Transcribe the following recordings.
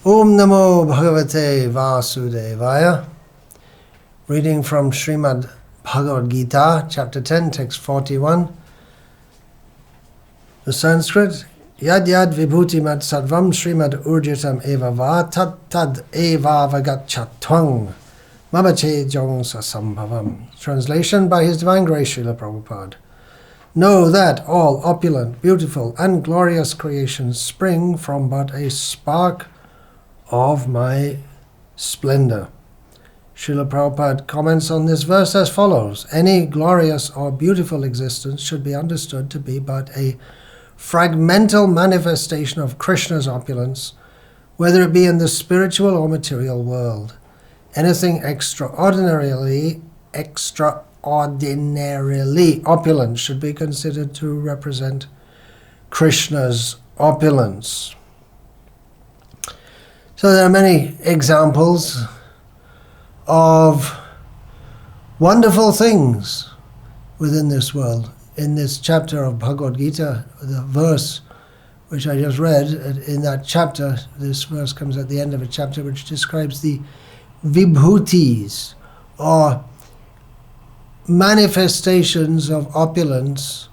Om Namo Bhagavate Vasudevaya. Reading from Srimad Bhagavad-gita, chapter 10, text 41. The Sanskrit. Yad yad vibhuti mad sadvam Srimad urjitam eva va tad eva vagachattvang mamache jong sasambhavam. Translation by His Divine Grace Srila Prabhupada. Know that all opulent, beautiful and glorious creations spring from but a spark of my splendor. Srila Prabhupada comments on this verse as follows. Any glorious or beautiful existence should be understood to be but a fragmental manifestation of Krishna's opulence, whether it be in the spiritual or material world. Anything extraordinarily opulent should be considered to represent Krishna's opulence. So there are many examples of wonderful things within this world. In this chapter of Bhagavad-gita, the verse which I just read, in that chapter, this verse comes at the end of a chapter which describes the vibhutis, or manifestations of opulence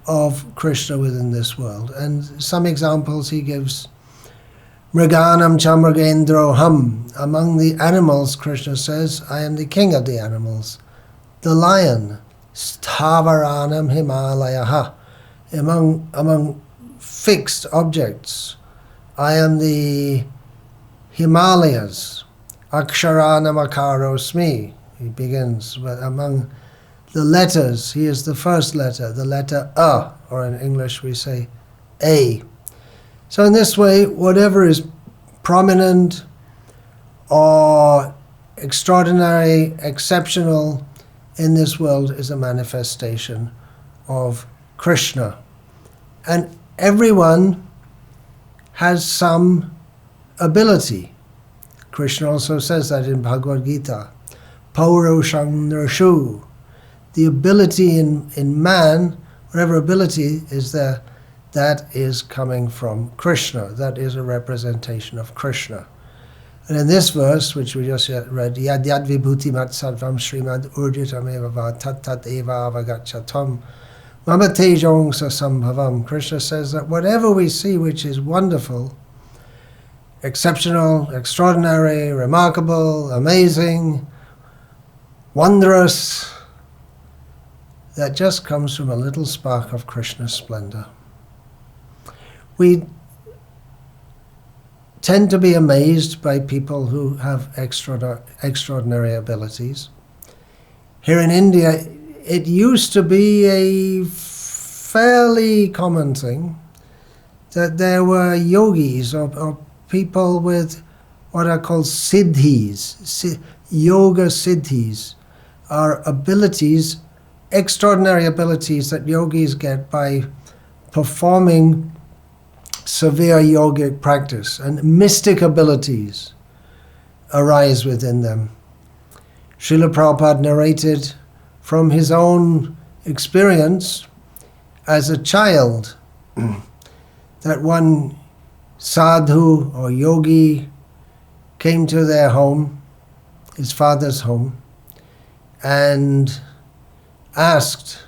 of Krishna within this world. And some examples he gives. Mriganam chamragendroham. Among the animals, Krishna says, I am the king of the animals. The lion. Sthavaranam himalayaha. Among fixed objects, I am the Himalayas. Aksharanam akarosmi. He begins with among the letters. He is the first letter, the letter A, or in English we say A. So in this way, whatever is prominent or extraordinary, exceptional in this world is a manifestation of Krishna. And everyone has some ability. Krishna also says that in Bhagavad-gita. Paurusham Nirshu. The ability in man, whatever ability is there, that is coming from Krishna. That is a representation of Krishna. And in this verse, which we just read, Yad yad vibhuti mat sarvam Srimad urjitam eva va tat eva avagachatam mama tejong sasambhavam. Krishna says that whatever we see which is wonderful, exceptional, extraordinary, remarkable, amazing, wondrous, that just comes from a little spark of Krishna's splendor. We tend to be amazed by people who have extraordinary abilities. Here in India, it used to be a fairly common thing that there were yogis or people with what are called siddhis. Yoga siddhis are abilities, extraordinary abilities that yogis get by performing severe yogic practice, and mystic abilities arise within them. Srila Prabhupada narrated from his own experience as a child that one sadhu or yogi came to their home, his father's home, and asked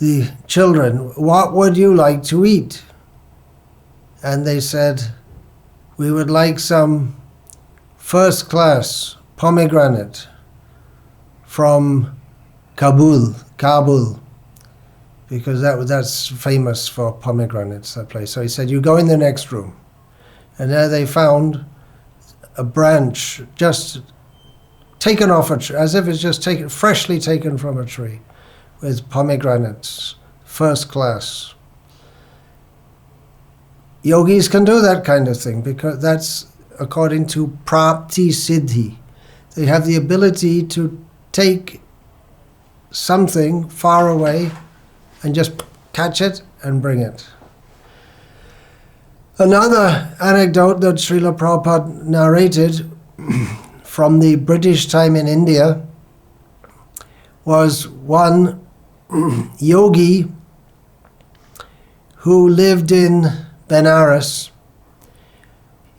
the children, what would you like to eat? And they said, we would like some first-class pomegranate from Kabul, because that's famous for pomegranates, that place. So he said, you go in the next room. And there they found a branch just taken off a tree, as if it's just freshly taken from a tree, with pomegranates, first class. Yogis can do that kind of thing because that's according to prapti siddhi. They have the ability to take something far away and just catch it and bring it. Another anecdote that Srila Prabhupada narrated from the British time in India was one yogi who lived in Benares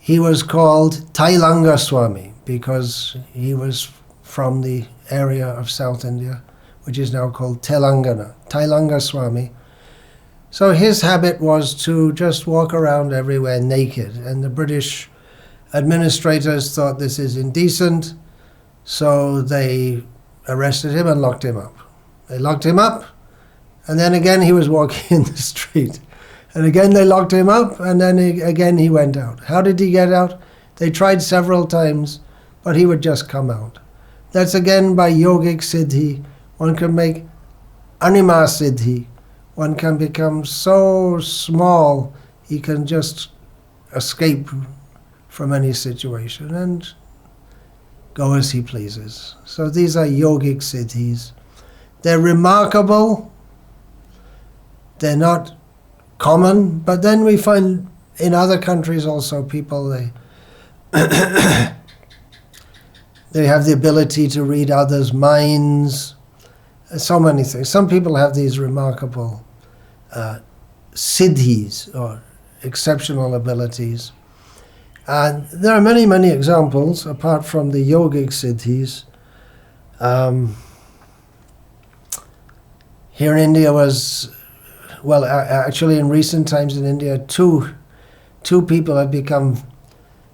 he was called Tailanga Swami because he was from the area of South India, which is now called Telangana, Tailanga Swami. So his habit was to just walk around everywhere naked, and the British administrators thought this is indecent, so they arrested him and locked him up. They locked him up, and then again he was walking in the street. And again they locked him up, and then again he went out. How did he get out? They tried several times, but he would just come out. That's again by yogic siddhi. One can make anima siddhi. One can become so small he can just escape from any situation and go as he pleases. So these are yogic siddhis. They're remarkable. They're not common, but then we find in other countries also people, they they have the ability to read others' minds, so many things. Some people have these remarkable siddhis, or exceptional abilities. And there are many, many examples, apart from the yogic siddhis. Here in India actually in recent times in India, two people have become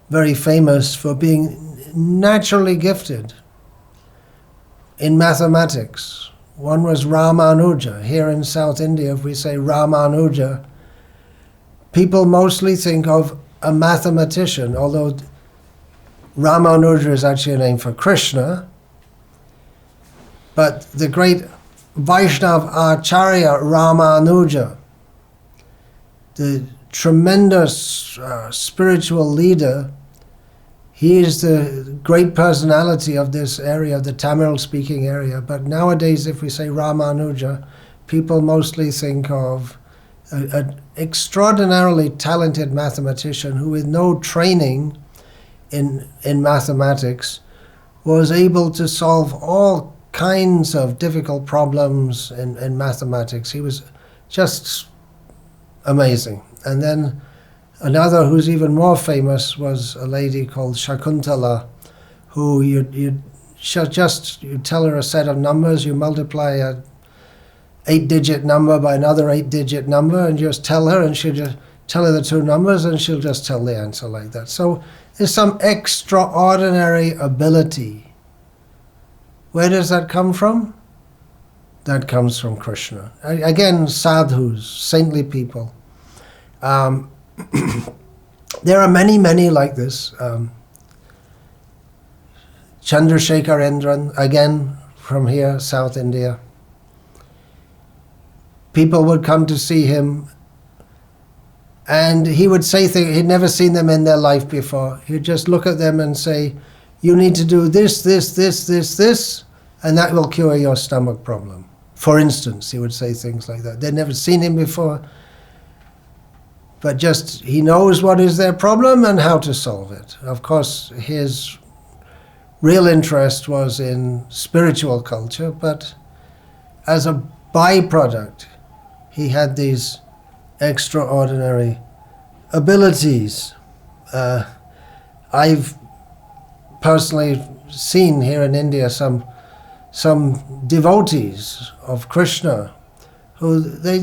very famous for being naturally gifted in mathematics. One was Ramanuja. Here in South India, if we say Ramanuja, people mostly think of a mathematician, although Ramanuja is actually a name for Krishna. But the great Vaishnav Acharya Ramanuja, the tremendous spiritual leader, he is the great personality of this area, the Tamil-speaking area. But nowadays, if we say Ramanuja, people mostly think of an extraordinarily talented mathematician who, with no training in mathematics, was able to solve all kinds of difficult problems in mathematics. He was just amazing. And then another who's even more famous was a lady called Shakuntala, who you tell her a set of numbers, you multiply a 8-digit number by another 8-digit number, and just tell her, and she'll just tell her the two numbers, and she'll just tell the answer like that. So there's some extraordinary ability. Where does that come from? That comes from Krishna. Again, sadhus, saintly people. There are many, many like this. Chandrasekharendran, again from here, South India. People would come to see him, and he would say things, he'd never seen them in their life before. He'd just look at them and say, you need to do this, this, this, this, this, and that will cure your stomach problem. For instance, he would say things like that. They'd never seen him before, but just he knows what is their problem and how to solve it. Of course, his real interest was in spiritual culture, but as a byproduct, he had these extraordinary abilities. I've personally seen here in India some devotees of Krishna who they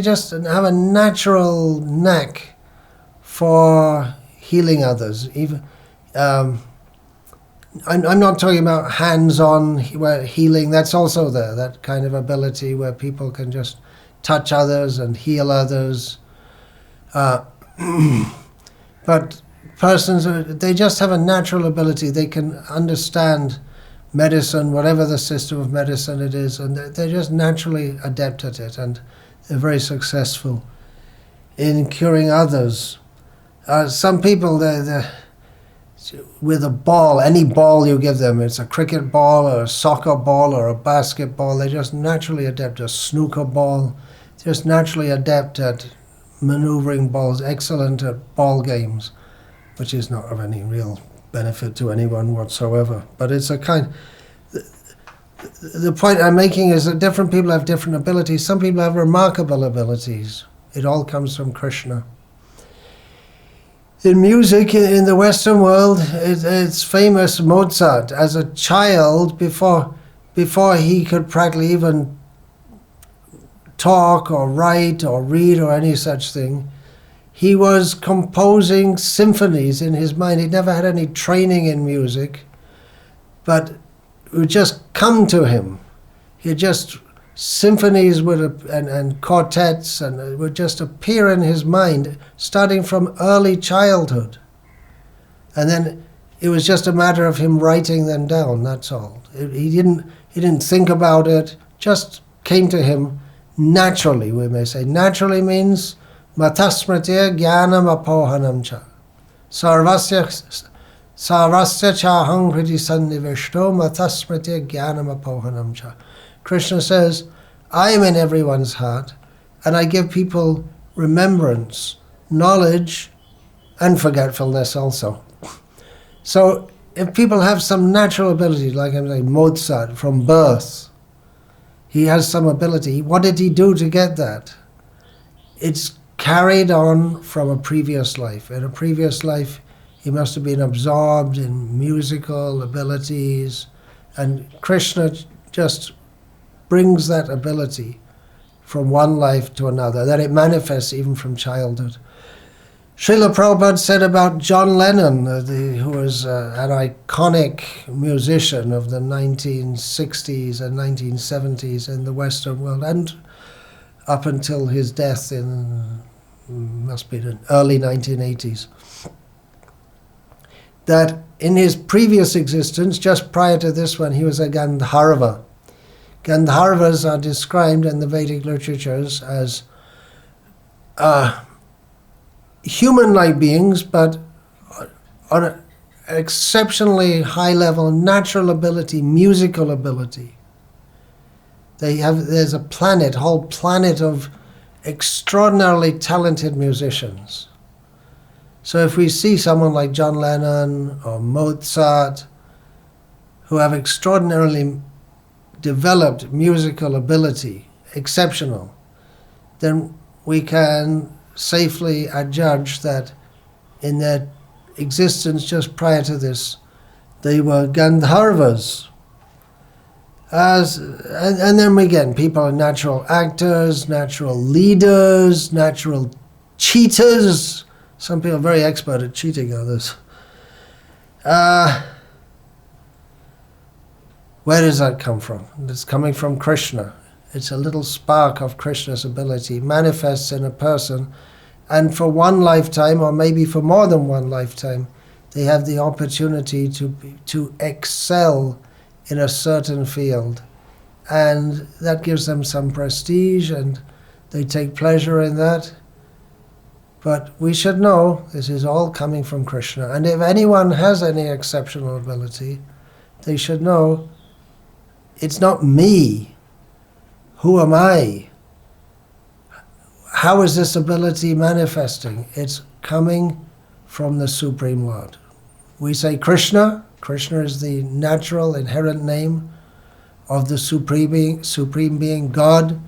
just have a natural knack for healing others. Even I'm not talking about hands-on healing. That's also there, that kind of ability where people can just touch others and heal others. But persons, they just have a natural ability. They can understand medicine, whatever the system of medicine it is, and they're just naturally adept at it, and they're very successful in curing others. Some people, they're with a ball, any ball you give them, it's a cricket ball or a soccer ball or a basketball, they're just naturally adept, a snooker ball, just naturally adept at maneuvering balls, excellent at ball games, which is not of any real benefit to anyone whatsoever. But it's a kind... The point I'm making is that different people have different abilities. Some people have remarkable abilities. It all comes from Krishna. In music, in the Western world, it's famous. Mozart, as a child, before he could practically even talk or write or read or any such thing, he was composing symphonies in his mind. He never had any training in music, but it would just come to him. He just symphonies and quartets and would just appear in his mind, starting from early childhood. And then it was just a matter of him writing them down, that's all. He didn't think about it, just came to him naturally, we may say. Naturally means matasmritya jnanam apohanam cha. Sarvasya chahang hridi sannivishto matasmritya jnanam apohanam cha. Krishna says, I am in everyone's heart, and I give people remembrance, knowledge, and forgetfulness also. So if people have some natural ability, like I'm saying, Mozart, from birth, he has some ability. What did he do to get that? It's carried on from a previous life. In a previous life, he must have been absorbed in musical abilities, and Krishna just brings that ability from one life to another, that it manifests even from childhood. Srila Prabhupada said about John Lennon, who was an iconic musician of the 1960s and 1970s in the Western world, and up until his death in, must be the early 1980s, that in his previous existence, just prior to this one, he was a Gandharva. Gandharvas are described in the Vedic literatures as human-like beings, but on an exceptionally high level, natural ability, musical ability. There's a whole planet of extraordinarily talented musicians. So if we see someone like John Lennon or Mozart, who have extraordinarily developed musical ability, exceptional, then we can safely adjudge that in their existence just prior to this, they were Gandharvas. And then again, people are natural actors, natural leaders, natural cheaters. Some people are very expert at cheating others. Where does that come from? It's coming from Krishna. It's a little spark of Krishna's ability, manifests in a person, and for one lifetime, or maybe for more than one lifetime, they have the opportunity to excel in a certain field. And that gives them some prestige, and they take pleasure in that. But we should know this is all coming from Krishna. And if anyone has any exceptional ability, they should know it's not me. Who am I? How is this ability manifesting? It's coming from the Supreme Lord. We say Krishna. Krishna is the natural, inherent name of the Supreme Being, God.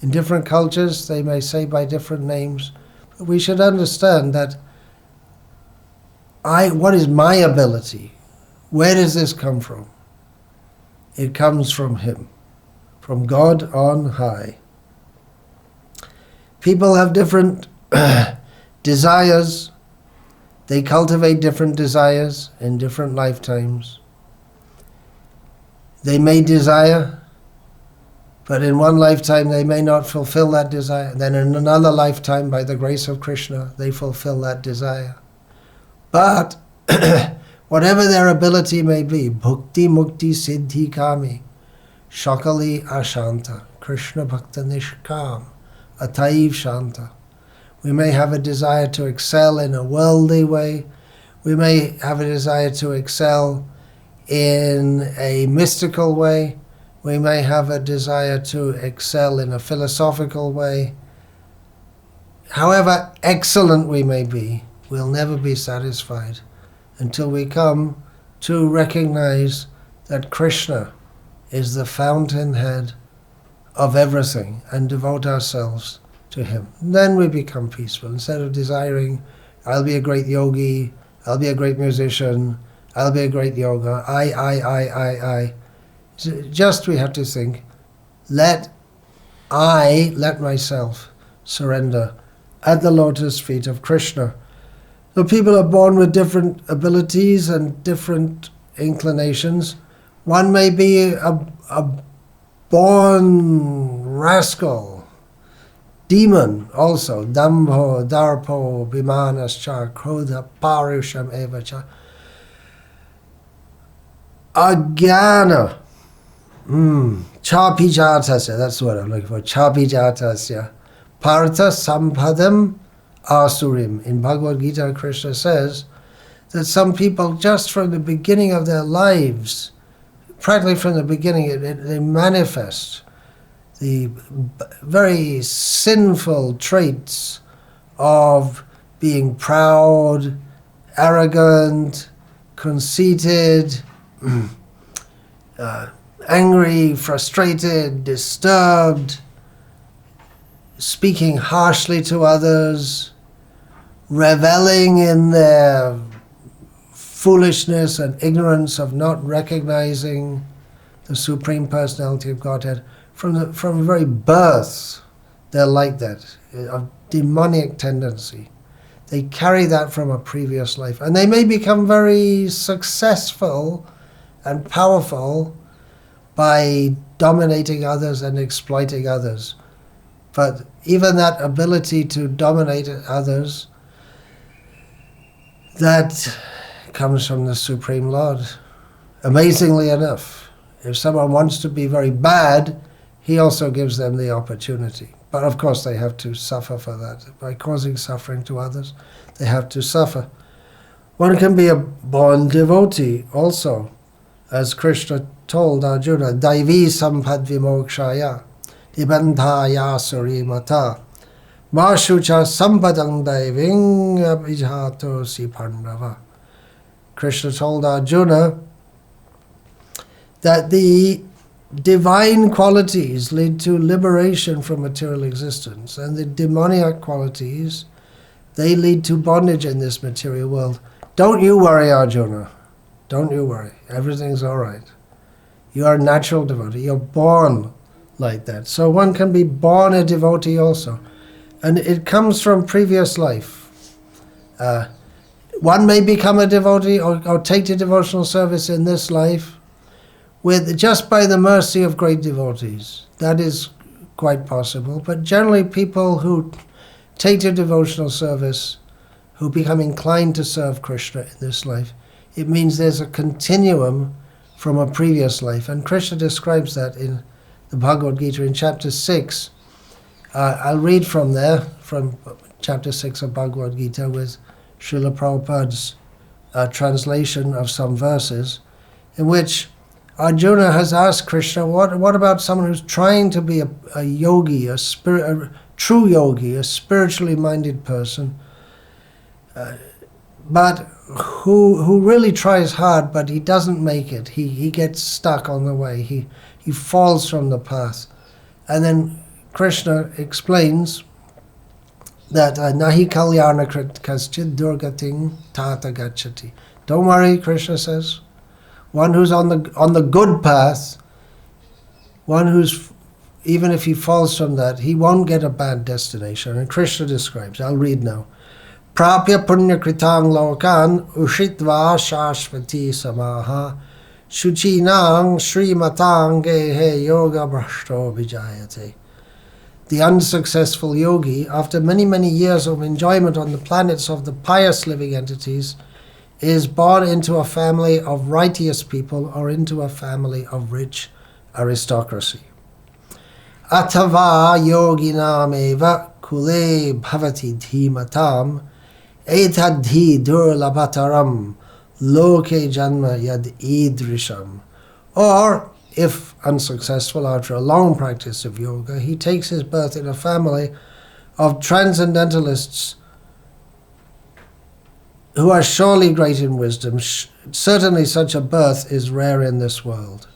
In different cultures, they may say by different names. But we should understand that what is my ability? Where does this come from? It comes from Him, from God on high. People have different desires. They cultivate different desires in different lifetimes. They may desire, but in one lifetime they may not fulfill that desire. Then in another lifetime, by the grace of Krishna, they fulfill that desire. But whatever their ability may be, bhukti, mukti, siddhi, kami, shakali ashanta, Krishna bhakta nishkam, ataiv shanta. We may have a desire to excel in a worldly way. We may have a desire to excel in a mystical way. We may have a desire to excel in a philosophical way. However excellent we may be, we'll never be satisfied until we come to recognize that Krishna is the fountainhead of everything and devote ourselves to Him. Then we become peaceful. Instead of desiring I'll be a great yogi, I'll be a great musician, I'll be a great yoga, I. Just we have to think, let myself surrender at the lotus feet of Krishna. So people are born with different abilities and different inclinations. One may be a born rascal, demon also, dambho, darpo, vimanascha, krodha, parusham evacha. Ajnana, chapijatasya, that's what I'm looking for, chapijatasya, partha sampadam asurim. In Bhagavad-gita, Krishna says that some people, just from the beginning of their lives, practically from the beginning, they manifest the very sinful traits of being proud, arrogant, conceited, angry, frustrated, disturbed, speaking harshly to others, reveling in their foolishness and ignorance of not recognizing the Supreme Personality of Godhead. From very birth, they're like that, a demonic tendency. They carry that from a previous life. And they may become very successful and powerful by dominating others and exploiting others. But even that ability to dominate others, that comes from the Supreme Lord. Amazingly enough, if someone wants to be very bad, he also gives them the opportunity. But of course they have to suffer for that. By causing suffering to others, they have to suffer. One can be a born devotee also, as Krishna told Arjuna, Daivi sampad vimokshaya, dibandhaya surimata, mashucha sampadang daiving abhijato si pandava. Krishna told Arjuna that the divine qualities lead to liberation from material existence, and the demoniac qualities, they lead to bondage in this material world. Don't you worry, Arjuna. Don't you worry. Everything's all right. You are a natural devotee. You're born like that. So one can be born a devotee also. And it comes from previous life. One may become a devotee or take to devotional service in this life with just by the mercy of great devotees. That is quite possible. But generally people who take to devotional service, who become inclined to serve Krishna in this life, it means there's a continuum from a previous life. And Krishna describes that in the Bhagavad-gita in chapter 6. I'll read from there, from chapter 6 of Bhagavad-gita with Srila Prabhupada's translation of some verses, in which Arjuna has asked Krishna, what about someone who's trying to be a yogi, a true yogi, a spiritually minded person, but who really tries hard, but he doesn't make it. He gets stuck on the way. He falls from the path. And then Krishna explains that nahi kalyana krit kaschid durgating tata gacchati. Don't worry, Krishna says. One who's on the good path, one who's, even if he falls from that, he won't get a bad destination. And Krishna describes, I'll read now. Prapya punya kritang lokan ushitva shashvati samaha shuchinang srimatang gehe yoga brashto vijayate. The unsuccessful yogi, after many, many years of enjoyment on the planets of the pious living entities, is born into a family of righteous people or into a family of rich aristocracy. Atava yoginam eva kule bhavati dhimatam etadhi durlabhataram loke janma yad idrisham. Or, if unsuccessful after a long practice of yoga, he takes his birth in a family of transcendentalists who are surely great in wisdom. Certainly such a birth is rare in this world.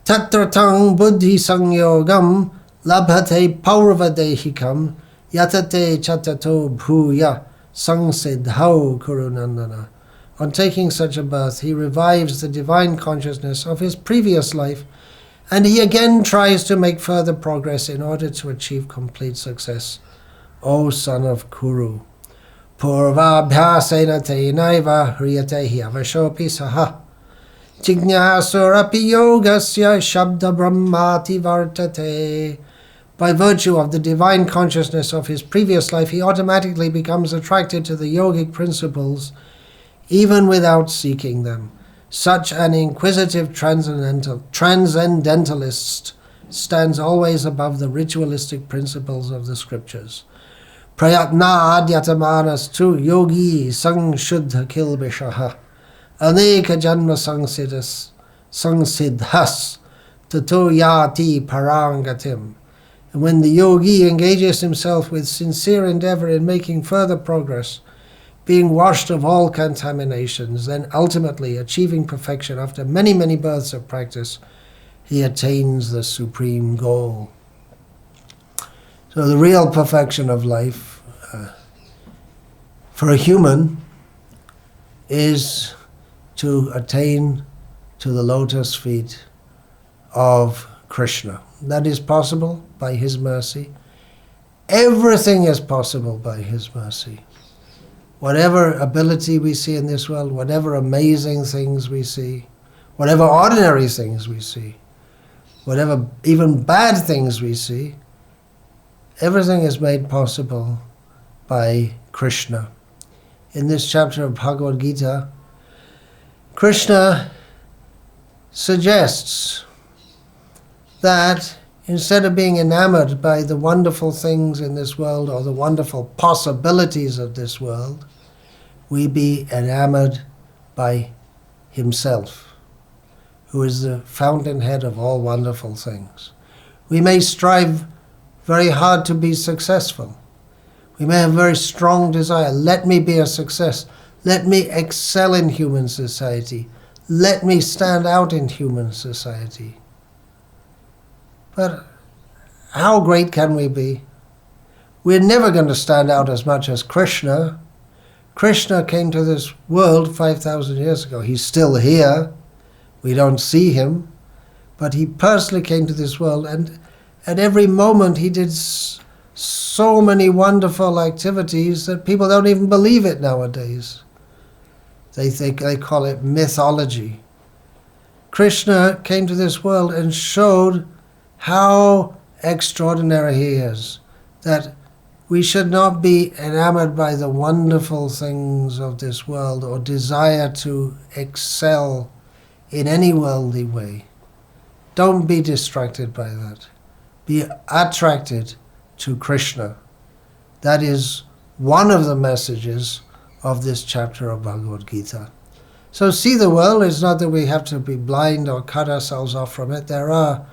Tatratang buddhi sangyogam labhate paurvadehikam yatate chatato bhuya Sangsiddhau Kurunandana. On taking such a birth, he revives the divine consciousness of his previous life, and he again tries to make further progress in order to achieve complete success. O son of Kuru, Purvabhyasena Teinaiva Hriyate Avashopi Saha Jignasurapi Yogasya Shabda Brahmati Vartate. By virtue of the divine consciousness of his previous life, he automatically becomes attracted to the yogic principles, even without seeking them. Such an inquisitive transcendentalist stands always above the ritualistic principles of the scriptures. Prayatna adhyatamanas tu yogi sangshuddha kilbishaha aneka janma sangsiddhas tato yati parangatim. And when the yogi engages himself with sincere endeavor in making further progress, being washed of all contaminations, then ultimately achieving perfection after many, many births of practice, he attains the supreme goal. So the real perfection of life for a human is to attain to the lotus feet of Krishna. That is possible by his mercy. Everything is possible by his mercy. Whatever ability we see in this world, whatever amazing things we see, whatever ordinary things we see, whatever even bad things we see, everything is made possible by Krishna. In this chapter of Bhagavad-gita, Krishna suggests that instead of being enamored by the wonderful things in this world or the wonderful possibilities of this world, we be enamored by himself, who is the fountainhead of all wonderful things. We may strive very hard to be successful. We may have a very strong desire. Let me be a success. Let me excel in human society. Let me stand out in human society. But how great can we be? We're never going to stand out as much as Krishna. Krishna came to this world 5,000 years ago. He's still here. We don't see him. But he personally came to this world, and at every moment he did so many wonderful activities that people don't even believe it nowadays. They call it mythology. Krishna came to this world and showed how extraordinary he is, that we should not be enamored by the wonderful things of this world or desire to excel in any worldly way. Don't be distracted by that. Be attracted to Krishna. That is one of the messages of this chapter of Bhagavad-gita. So see the world. It's not that we have to be blind or cut ourselves off from it. There are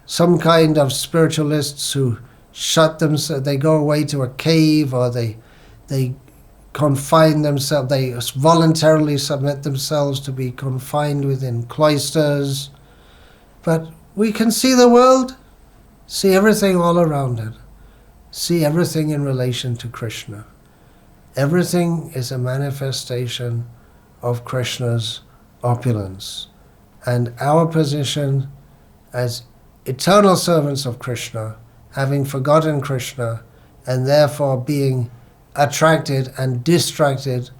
some kind of spiritualists who shut themselves, they go away to a cave, or they confine themselves, they voluntarily submit themselves to be confined within cloisters. But we can see the world, see everything all around it, see everything in relation to Krishna. Everything is a manifestation of Krishna's opulence. And our position as eternal servants of Krishna, having forgotten Krishna, and therefore being attracted and distracted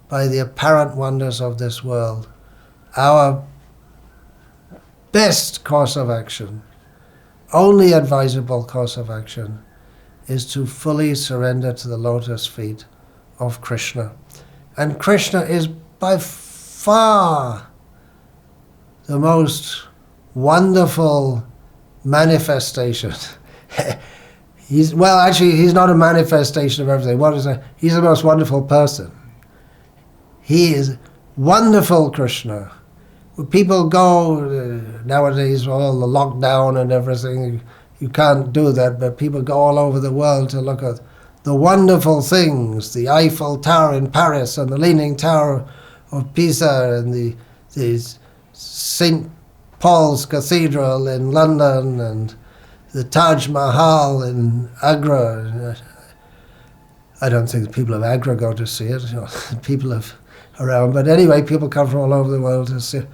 by the apparent wonders of this world, our best course of action, only advisable course of action, is to fully surrender to the lotus feet of Krishna. And Krishna is by far the most wonderful manifestation. He's not a manifestation of everything. What is that? He's the most wonderful person. He is wonderful Krishna. When people go nowadays, all the lockdown and everything, you can't do that, but people go all over the world to look at the wonderful things, the Eiffel Tower in Paris and the Leaning Tower of Pisa and the St. Paul's Cathedral in London and the Taj Mahal in Agra. I don't think the people of Agra go to see it, people of around, but anyway, people come from all over the world to see it.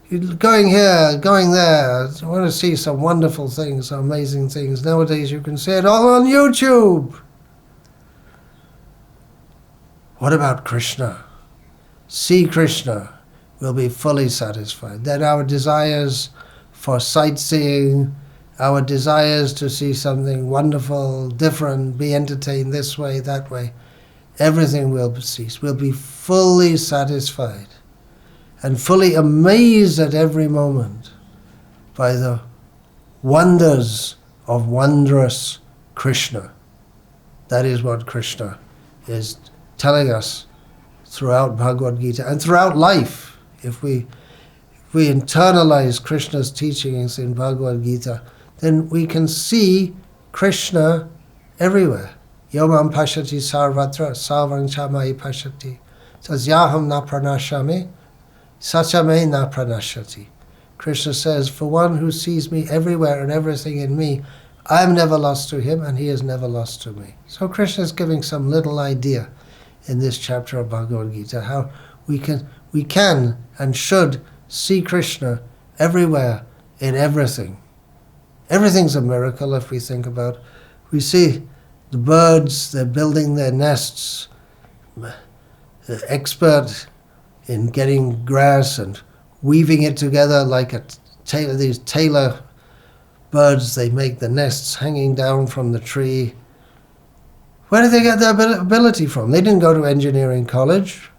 You're going here, going there, I want to see some wonderful things, some amazing things. Nowadays you can see it all on YouTube. What about Krishna? See Krishna, we'll be fully satisfied. Then our desires for sightseeing, our desires to see something wonderful, different, be entertained this way, that way, everything will cease. We'll be fully satisfied and fully amazed at every moment by the wonders of wondrous Krishna. That is what Krishna is telling us throughout Bhagavad-gita and throughout life. If we internalize Krishna's teachings in Bhagavad-gita, then we can see Krishna everywhere. Yomam pashati sarvatra sarvang chamai pashati tasyaham na pranashami sachame na pranashati. Krishna says, for one who sees me everywhere and everything in me, I am never lost to him and he is never lost to me. So Krishna is giving some little idea in this chapter of Bhagavad-gita how we can and should see Krishna everywhere in everything. Everything's a miracle if we think about it. We see the birds, they're building their nests. They're expert in getting grass and weaving it together like these tailor birds. They make the nests hanging down from the tree. Where did they get their ability from? They didn't go to engineering college.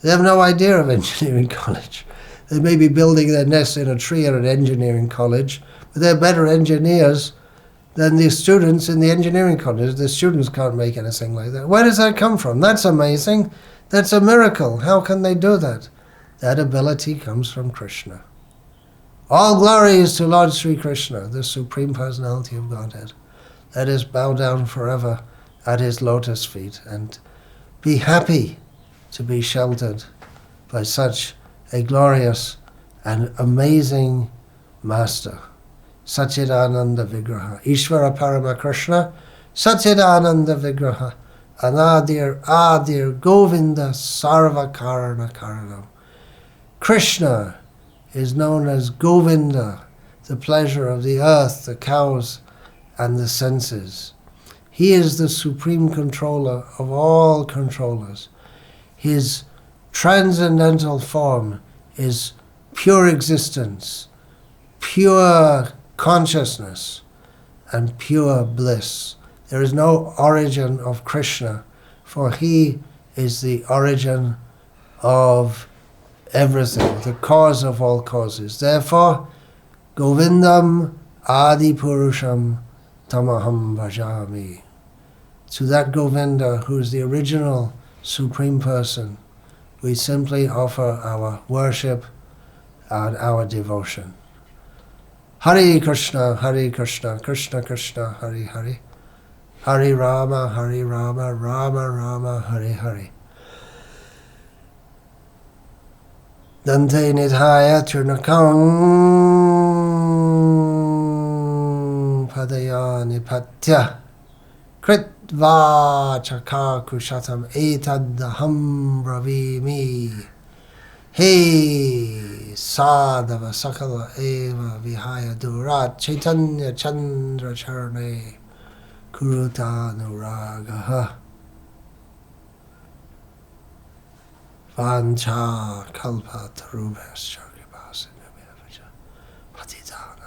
They have no idea of engineering college. They may be building their nest in a tree at an engineering college, but they're better engineers than the students in the engineering college. The students can't make anything like that. Where does that come from? That's amazing. That's a miracle. How can they do that? That ability comes from Krishna. All glory is to Lord Sri Krishna, the Supreme Personality of Godhead. Let us bow down forever at his lotus feet and be happy to be sheltered by such a glorious and amazing Master. Satchidananda Vigraha. Ishvara Parama Krishna, Satchidananda Vigraha. Anadir Adir Govinda Sarva Karana Karanam. Krishna is known as Govinda, the pleasure of the earth, the cows, and the senses. He is the supreme controller of all controllers. His transcendental form is pure existence, pure consciousness, and pure bliss. There is no origin of Krishna, for he is the origin of everything, the cause of all causes. Therefore, Govindam Adi Purusham Tamaham Bhajami. To that Govinda, who is the original Supreme Person, we simply offer our worship and our devotion. Hare Krishna, Krishna Krishna, Hare Hare. Hare Rama, Rama Rama, Hare Hare. Dante Nidhaya Turnakam Padaya Nipatya Kritva Chaka Kushatam Etadaham Bravimi. Hey Sadhava Sakala Eva Vihaya Durat Chaitanya Chandra Charne Kuruta Nuragaha Vancha Kalpa Tarubhascha Kipasana Patitana